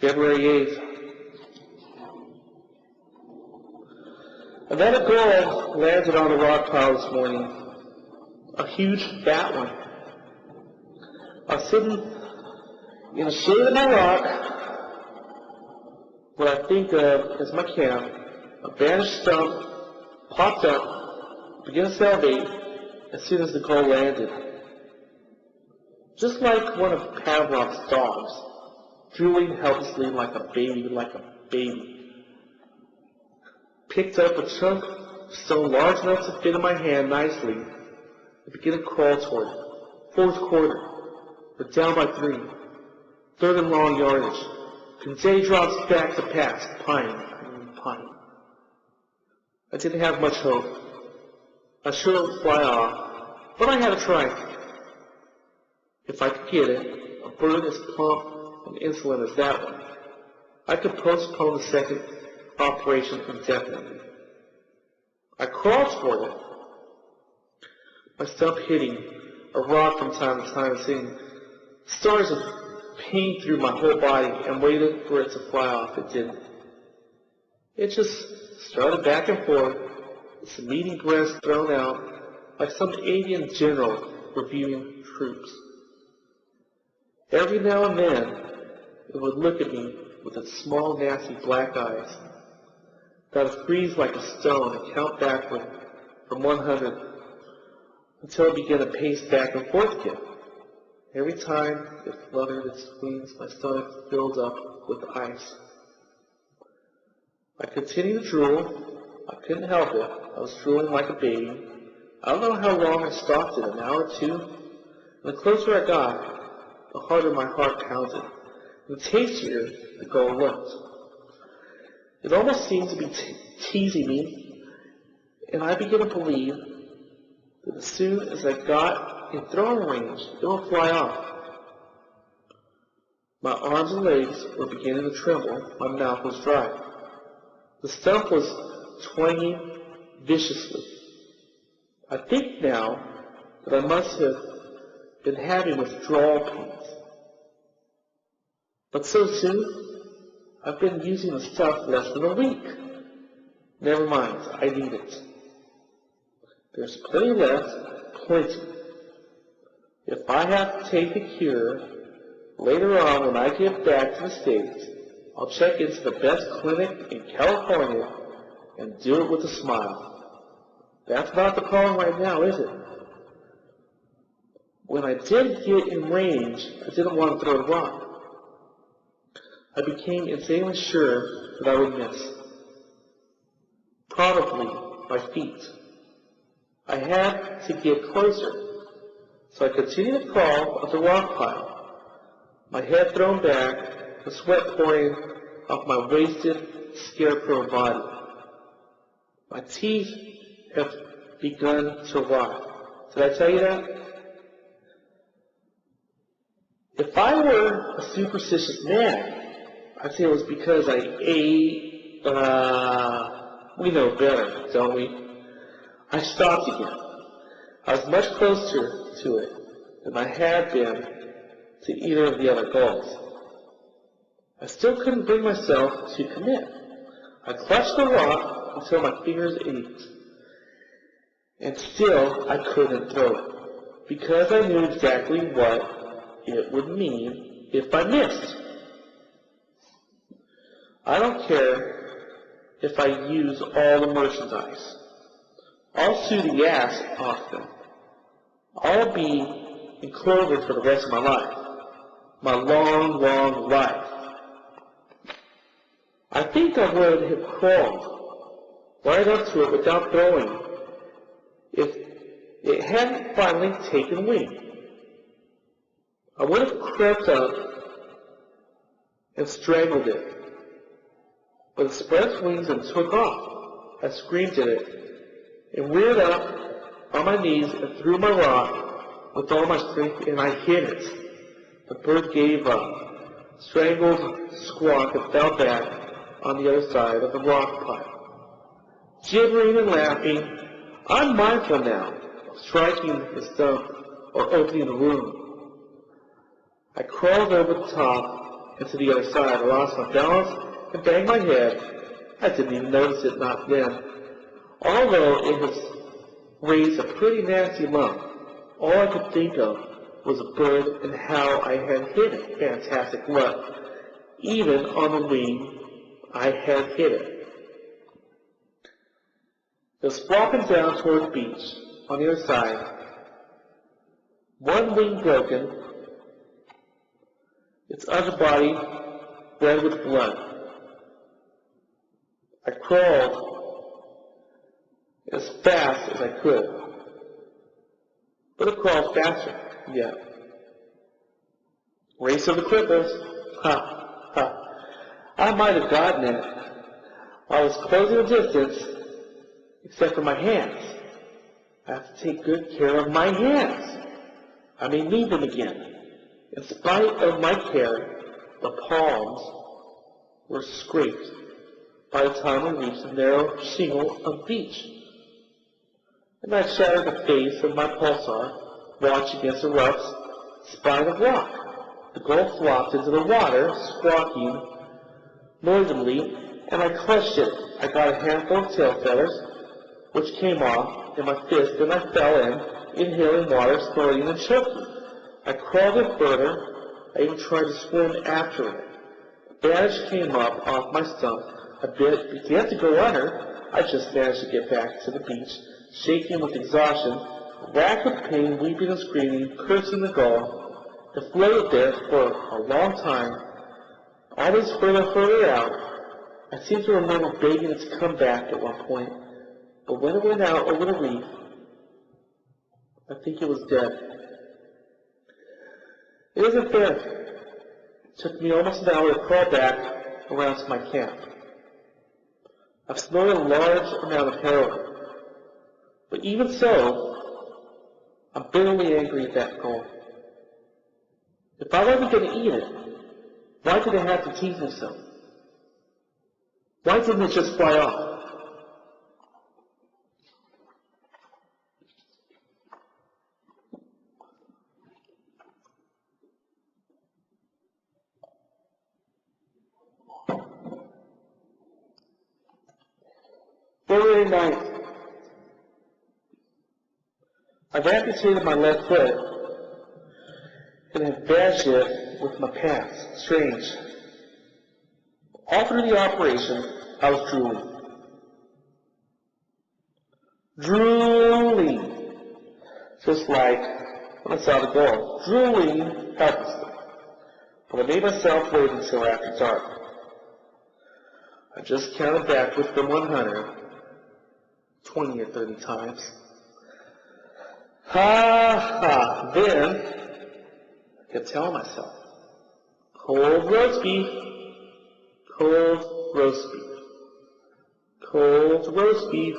February 8th. Another gull landed on a rock pile this morning. A huge fat one. I was sitting in the shade of my rock, what I think of as my camp. A vanished stump popped up, began to salivate as soon as the gull landed. Just like one of Pavlov's dogs, drooling helplessly like a baby. Picked up a chunk of stone large enough to fit in my hand nicely and began to crawl toward it. Fourth quarter. We're down by 3. Third and long yardage. Pinzette drops back to pass. Pine. I didn't have much hope. I should have fly off, but I had to try. If I could get it, a bird as plump and insolent as that one, I could postpone the second operation indefinitely. I crawled toward it, my stump hitting a rock from time to time, seeing stars of pain through my whole body, and waited for it to fly off. It didn't. It just started back and forth, its meaty breast thrown out like some alien general reviewing troops. Every now and then, it would look at me with its small, nasty black eyes that would freeze like a stone and count backward from 100 until it began to pace back and forth again. Every time it fluttered its wings, my stomach filled up with ice. I continued to drool. I couldn't help it. I was drooling like a baby. I don't know how long I stopped it, an hour or two. And the closer I got, the harder my heart pounded, and the tastier the gull looked. It almost seemed to be teasing me, and I began to believe that as soon as I got in throwing range, it would fly off. My arms and legs were beginning to tremble. My mouth was dry. The stump was twanging viciously. I think now that I must have been having withdrawal pains. But so soon? I've been using the stuff less than a week. Never mind, I need it. There's plenty left, plenty. If I have to take the cure, later on when I get back to the States, I'll check into the best clinic in California and do it with a smile. That's not the problem right now, is it? When I did get in range, I didn't want to throw the rock. I became insanely sure that I would miss. Probably my feet. I had to get closer, so I continued to crawl up the rock pile, my head thrown back, the sweat pouring off my wasted, scarecrow body. My teeth have begun to rot. Did I tell you that? If I were a superstitious man, I'd say it was because I ate, we know better, don't we? I stopped again. I was much closer to it than I had been to either of the other gulls. I still couldn't bring myself to commit. I clutched the rock until my fingers ached, and still I couldn't throw it, because I knew exactly what it would mean if I missed. I don't care if I use all the merchandise. I'll sue the ass off them. I'll be in clover for the rest of my life. My long, long life. I think I would have crawled right up to it without throwing if it hadn't finally taken wing. I would have crept up and strangled it. But it spread its wings and took off. I screamed at it and reared up on my knees and threw my rock with all my strength, and I hit it. The bird gave up, strangled, squawked, and fell back on the other side of the rock pile. Gibbering and laughing, I'm mindful now of striking the stump or opening the wound. I crawled over the top and to the other side. I lost my balance and banged my head. I didn't even notice it, not then. Although it has raised a pretty nasty lump, all I could think of was a bird and how I had hit it. Fantastic luck. Even on the wing, I had hit it. It was flopping down toward the beach on the other side. One wing broken, its underbody red with blood. I crawled as fast as I could, but it crawled faster yet. Race of the clippers. Ha, ha. I might have gotten it. I was closing the distance, except for my hands. I have to take good care of my hands. I may need them again. In spite of my care, the palms were scraped by the time we reached the narrow shingle of the beach. And I shattered the face of my pulsar, launched against a rough spine of rock. The gull flopped into the water, squawking noisily, and I clutched it. I got a handful of tail feathers, which came off in my fist, and I fell in, inhaling water, snorting and choking. I crawled in further. I even tried to swim after it. A bandage came up off my stump. I began to go under. I just managed to get back to the beach, shaking with exhaustion, racked with pain, weeping and screaming, cursing the gull. It floated there for a long time, always further out. I seem to remember begging it to come back at one point, but when it went out over the reef, I think it was dead. It isn't fair. It took me almost an hour to crawl back around to my camp. I've snorted a large amount of heroin, but even so, I'm bitterly angry at that gull. If I wasn't going to eat it, why did it have to tease me so? Why didn't it just fly off? February 9th. I've amputated my left foot and have bashed it with my pants. Strange. All through the operation, I was drooling. Drooling. Just like when I saw the goal. Drooling helplessly. But I made myself wait until after dark. I just counted backwards from 100, 20 or 30 times. Ha ha. Then I kept telling myself, cold roast beef, cold roast beef, cold roast beef.